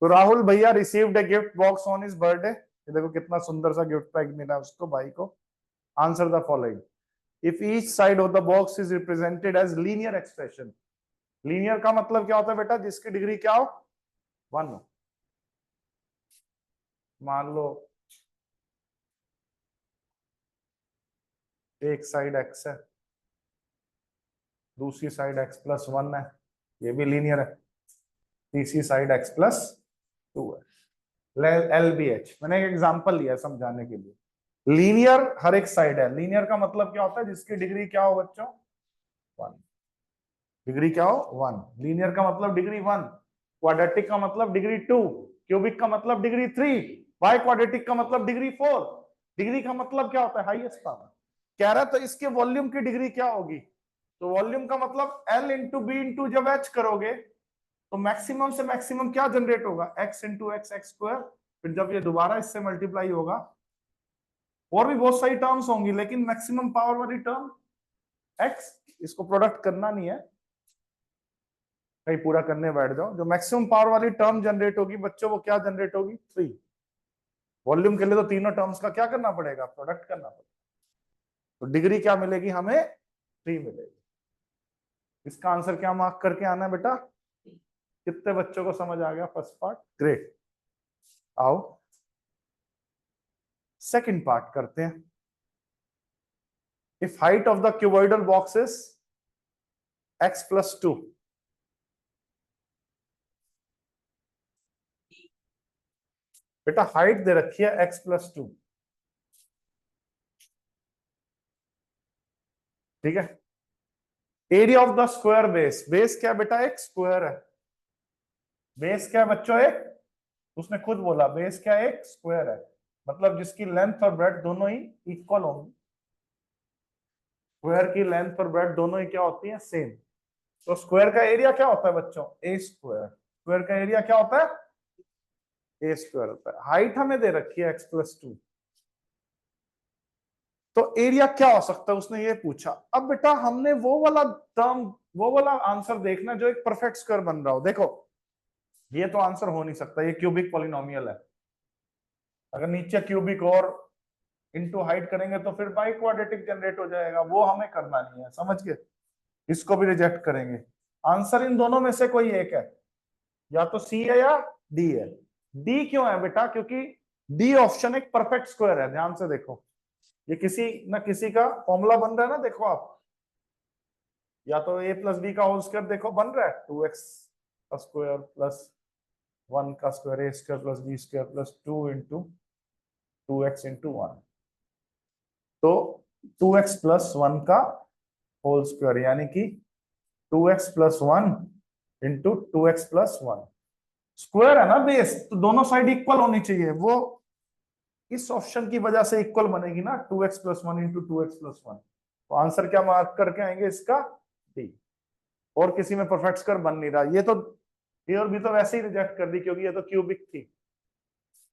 तो राहुल भैया received a gift box on his birthday. ये देखो कितना सुंदर सा गिफ्ट पैक मिला उसको, भाई को। Answer the following. If each side of the box is represented as linear expression. Linear का मतलब क्या होता है बेटा? जिसकी डिग्री क्या हो? 1 हो। मान लो एक साइड x है, दूसरी साइड x+1 है, ये भी लीनियर है। तीसरी साइड x+2 है। LBH मैंने एक एग्जांपल लिया समझाने के लिए। लीनियर हर एक साइड है। लीनियर का मतलब क्या होता है? जिसकी डिग्री क्या हो बच्चों? 1। डिग्री क्या हो? 1। लीनियर का मतलब डिग्री 1। क्वाड्रेटिक का मतलब डिग्री 2। क्यूबिक का मतलब डिग्री 3। बाई क्वाड्रेटिक का मतलब डिग्री 4। डिग्री का मतलब क्या होता है? Highest power. कह रहा है तो इसके वॉल्यूम की डिग्री क्या होगी? तो वॉल्यूम का मतलब L इंटू बी इंटू जब H करोगे तो मैक्सिमम से मैक्सिमम क्या जनरेट होगा? x into x x square. फिर जब ये दोबारा इससे मल्टीप्लाई होगा, और भी बहुत सारी टर्म्स होंगी, लेकिन मैक्सिमम पावर वाली टर्म x। इसको प्रोडक्ट करना नहीं है, कहीं पूरा करने बैठ जाओ। जो मैक्सिमम पावर वाली टर्म जनरेट होगी बच्चों, वो क्या जनरेट होगी? 3। वॉल्यूम के लिए तो तीनों टर्म्स का क्या करना पड़ेगा? प्रोडक्ट करना पड़ेगा। तो डिग्री क्या मिलेगी हमें? 3 मिलेगी। इसका आंसर क्या मार्क करके आना है बेटा? कितने बच्चों को समझ आ गया फर्स्ट पार्ट? ग्रेट। आओ सेकंड पार्ट करते हैं। If height of the cuboidal box is x+2। बेटा हाइट दे रखी है x+2, ठीक है। Area of the square base. Base क्या बेटा? एक स्क्वायर है। बेस क्या बच्चों? एक, उसने खुद बोला बेस क्या? एक स्क्वायर है। मतलब जिसकी लेंथ और ब्रेड्थ दोनों ही इक्वल होंगी। स्क्वायर की लेंथ और ब्रेड्थ दोनों ही क्या होती है? सेम। तो स्क्वायर का एरिया क्या होता है बच्चों? ए स्क्वायर। स्क्वायर का एरिया क्या होता है? ए स्क्वायर होता है। हाइट हमें दे रखी है x+2, तो एरिया क्या हो सकता है उसने ये पूछा। अब बेटा हमने वो वाला टर्म, वो वाला आंसर देखना जो एक परफेक्ट स्क्वायर बन रहा हो। देखो ये तो आंसर हो नहीं सकता, ये क्यूबिक पॉलिनोमियल है। अगर नीचे क्यूबिक और इनटू हाइट करेंगे तो फिर बाई क्वाड्रेटिक जनरेट हो जाएगा, वो हमें करना नहीं है, समझ गए? इसको भी रिजेक्ट करेंगे। आंसर इन दोनों में से कोई एक है, या तो सी है या डी है। डी क्यों है बेटा? क्योंकि डी ऑप्शन एक परफेक्ट स्क्वायर है। ध्यान से देखो, ये किसी ना किसी का फॉर्मूला बन रहा है ना। देखो आप, या तो a प्लस बी का होल स्क्वायर देखो बन रहा है 2x का स्क्वायर प्लस 1 का square, a square plus b square plus 2 into 2x into 1। तो 2x प्लस 1 का होल स्क्वायर यानी कि 2x plus 1 into 2x plus 1। Square है ना बेस, तो दोनों साइड इक्वल होनी चाहिए। वो इस ऑप्शन की वजह से इक्वल बनेगी ना, 2x plus 1 into 2x plus 1। तो आंसर क्या मार्क करके आएंगे इसका? डी। और किसी में परफेक्ट स्क्वायर बन नहीं रहा। ये तो ये और भी तो वैसे ही रिजेक्ट कर दी क्योंकि ये तो क्यूबिक थी।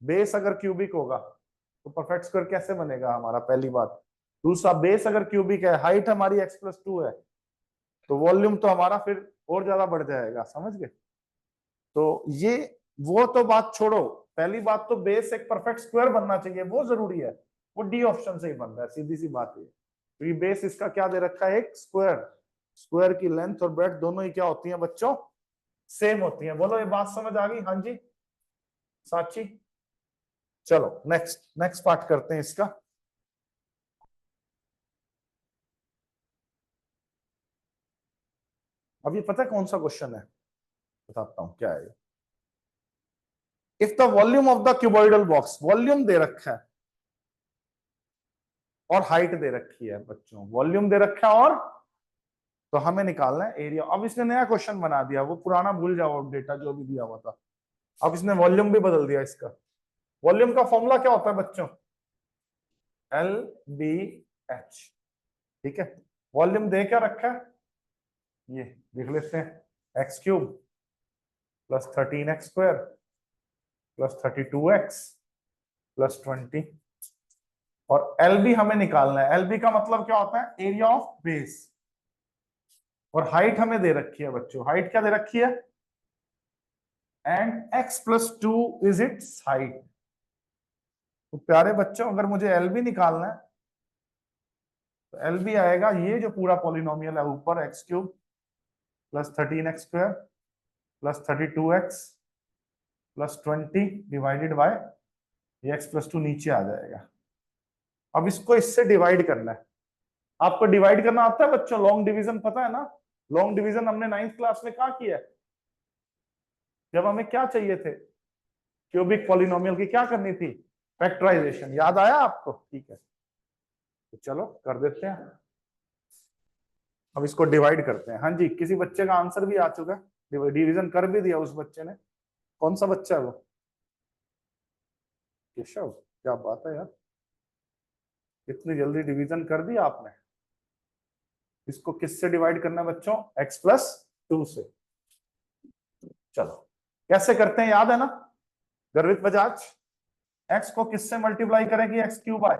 बेस अगर क्यूबिक होगा तो परफेक्ट स्क्वायर कैसे बनेगा हमारा? पहली बात। दूसरा, बेस अगर क्यूबिक है, हाइट हमारी x+2 है, तो वॉल्यूम तो हमारा फिर और ज्यादा बढ़ जाएगा, समझ गए? तो ये वो तो बात छोड़ो, पहली बात तो बेस एक परफेक्ट स्क्वायर बनना चाहिए, वो जरूरी है। वो डी ऑप्शन से ही बन रहा है, सीधी सी बात है। तो ये बेस इसका क्या दे रखा है? एक स्क्वायर। स्क्वायर की लेंथ और ब्रेड्थ दोनों ही क्या होती हैं बच्चों? सेम होती हैं। बोलो ये बात समझ आ गई? हाँ जी साची। चलो नेक्स्ट नेक्स्ट पार्ट करते हैं इसका। अब ये पता है कौन सा क्वेश्चन है? बताता हूं क्या है। If the volume of the cuboidal box, volume दे रखा है और हाइट दे रखी है बच्चों। वॉल्यूम दे रखा है और तो हमें निकालना है एरिया। अब इसने नया क्वेश्चन बना दिया, वो पुराना भूल जाओ डेटा जो भी दिया हुआ था। अब इसने वॉल्यूम भी बदल दिया इसका। वॉल्यूम का फॉर्मूला क्या होता है बच्चों? LBH, ठीक है। वॉल्यूम दे क्या रखा है? ये देख लेते हैं, x³ plus 13x² plus 32x plus 20। और LB हमें निकालना है। LB का मतलब क्या होता है? Area of base. और हाइट हमें दे रखी है बच्चों। हाइट क्या दे रखी है? And x plus 2 is it's height. तो प्यारे बच्चों, अगर मुझे एल बी निकालना है तो एल बी आएगा ये जो पूरा पॉलिनोमियल है ऊपर x cube plus 13x² plus 32x plus 20 divided by ये x प्लस 2 नीचे आ जाएगा। अब इसको इससे डिवाइड करना है। आपको डिवाइड करना आता है बच्चों? लॉन्ग डिवीजन पता है ना? लॉन्ग डिवीजन हमने 9th क्लास में कहा किया है, जब हमें क्या चाहिए थे, क्यूबिक पॉलिनोमियल की क्या करनी थी, फैक्टराइजेशन। याद आया आपको? ठीक है, तो चलो कर देते हैं। अब इसको डिवाइड करते हैं। हाँ जी, किसी बच्चे का आंसर भी आ चुका है, डिवीजन कर भी दिया उस बच्चे ने। कौन सा बच्चा है वो? केशव, क्या बात है यार, इतनी जल्दी डिवीजन कर दिया आपने। इसको किससे डिवाइड करना है बच्चों? x प्लस 2 से। चलो कैसे करते हैं, याद है ना गर्वित बजाज? x को किससे मल्टीप्लाई करेंगे? x cube by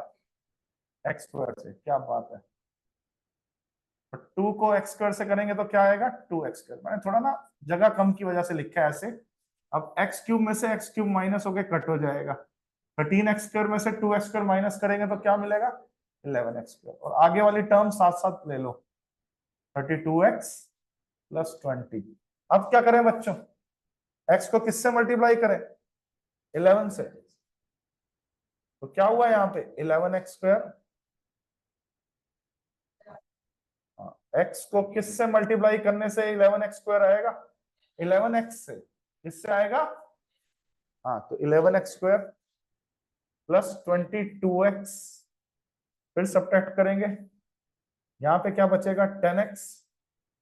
x square से। क्या बात है। 2 को x स्क्वायर से करेंगे तो क्या आएगा? 2x square. मैंने थोड़ा ना जगह कम की वजह से लिखा है ऐसे। अब x क्यूब में से x क्यूब माइनस होके कट हो जाएगा। 13x स्क्वायर में से 2x स्क्वायर माइनस करेंगे तो क्या मिलेगा? 11x square. और आगे वाली टर्म साथ साथ ले लो, 32x प्लस 20। अब क्या करें बच्चों? x को किससे मल्टीप्लाई करें? 11 से। तो क्या हुआ यहाँ पे? 11x square. x को किससे मल्टीप्लाई करने से 11x स्क्वायर आएगा? 11x से। किससे आएगा? हाँ, तो 11x स्क्वायर प्लस 22x, फिर सब्ट्रैक्ट करेंगे। यहाँ पे क्या बचेगा? 10x।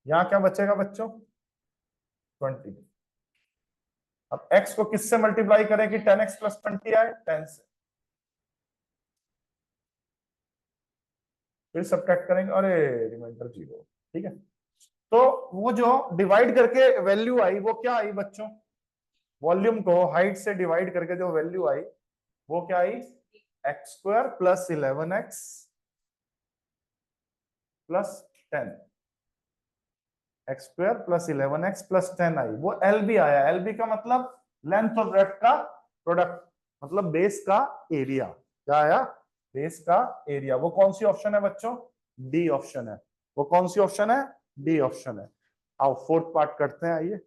यहाँ क्या बचेगा बच्चों? 20। अब x को किससे मल्टीप्लाई करें कि 10x प्लस 20 आए? 10 से। फिर सब्ट्रैक्ट करेंगे, अरे रिमाइंडर 0। ठीक है, तो वो जो डिवाइड करके वैल्यू आई वो क्या आई बच्चों? वॉल्यूम को हाइट से डिवाइड करके जो वैल्यू आई वो क्या आई? X square plus 11x plus 10। X square plus 11x plus 10 आई। वो एल बी आया। एल बी का मतलब लेंथ और ब्रेड्थ का प्रोडक्ट, मतलब बेस का एरिया। क्या आया? बेस का एरिया। वो कौन सी ऑप्शन है बच्चों? डी ऑप्शन है। वो कौन सी ऑप्शन है? डी ऑप्शन है। आओ फोर्थ पार्ट करते हैं, आइए।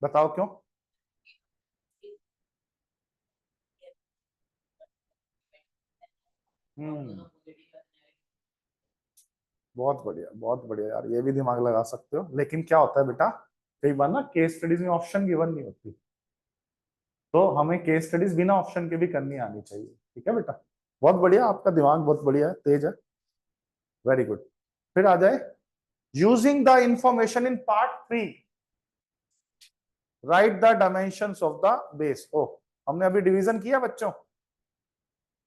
बताओ क्यों? हम्म, बहुत बढ़िया, बहुत बढ़िया यार, ये भी दिमाग लगा सकते हो। लेकिन क्या होता है बेटा, कई बार ना केस स्टडीज में ऑप्शन गिवन नहीं होती, तो हमें केस स्टडीज बिना ऑप्शन के भी करनी आनी चाहिए। ठीक है बेटा, बहुत बढ़िया, आपका दिमाग बहुत बढ़िया है, तेज है, वेरी गुड। फिर आ जाए, using the information in part 3 right the dimensions of the base. ओ, हमने अभी डिवीजन किया बच्चों,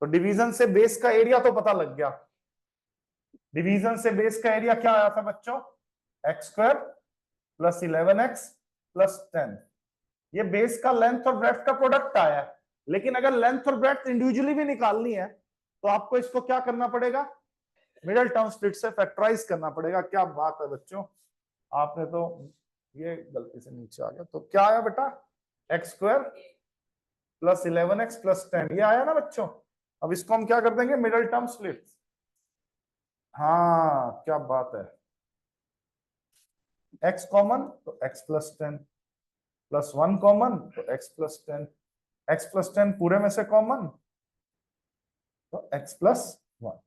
तो डिवीजन से बेस का एरिया तो पता लग गया। डिवीजन से बेस का एरिया क्या आया था बच्चों? X square plus 11x plus 10। ये बेस का लेंथ और ब्रेड्थ का प्रोडक्ट आया है। लेकिन अगर लेंथ और ब्रेड्थ इंडिविजुअली भी निकालनी है तो आपको इसको क्या करना पड़ेगा? मिडिल टर्म स्प्लिट से फैक्टराइज करना पड़ेगा। क्या बात है बच्चों, आपने तो ये गलती से नीचे आ गया। तो क्या आया बेटा? X square plus 11x plus 10, ये आया ना बच्चों। अब इसको हम क्या कर देंगे? Middle term split. हाँ, क्या बात है। x कॉमन तो x प्लस 10 प्लस 1 कॉमन तो x प्लस 10, x प्लस 10 पूरे में से कॉमन तो x प्लस 1।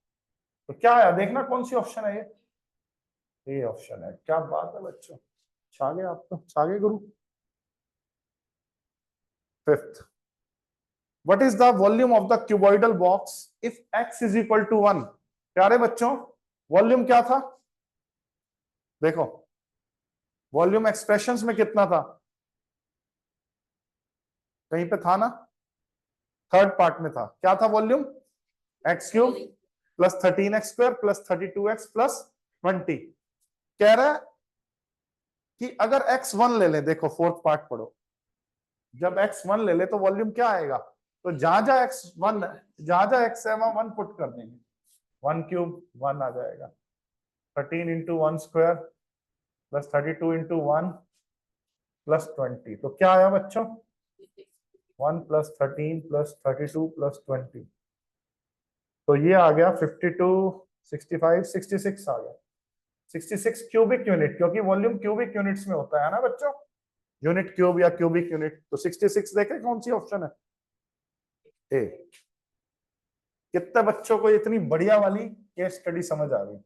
तो क्या आया देखना, कौन सी ऑप्शन है ये ऑप्शन है। क्या बात है बच्चों, छा गए आप तो, छा गए गुरु। Fifth, what is the volume of the cuboidal box if x is equal to 1? प्यारे बच्चों, वॉल्यूम क्या था? देखो, वॉल्यूम एक्सप्रेशंस में कितना था? कहीं पे था ना, थर्ड पार्ट में था। क्या था volume? X cube plus 13x square plus 32x plus 20। कह रहा है कि अगर x1 ले ले, देखो फोर्थ पार्ट पढ़ो, जब x1 ले ले तो वॉल्यूम क्या आएगा? तो जहां जहां x1, जहां जहां x है वहां 1 पुट कर देंगे। 1 क्यूब 1 आ जाएगा, 13 into 1 square plus 32 into 1 plus 20, तो क्या आया बच्चों? 1 प्लस 13 प्लस 32 प्लस 20, तो ये आ गया 52, 65, 66 आ गया। 66 क्यूबिक यूनिट, क्योंकि वॉल्यूम क्यूबिक यूनिट्स में होता है ना बच्चों, यूनिट क्यूब या क्यूबिक यूनिट। तो 66 देखें कौन सी ऑप्शन है? ए। कितने बच्चों को इतनी बढ़िया वाली केस स्टडी समझ आ गई?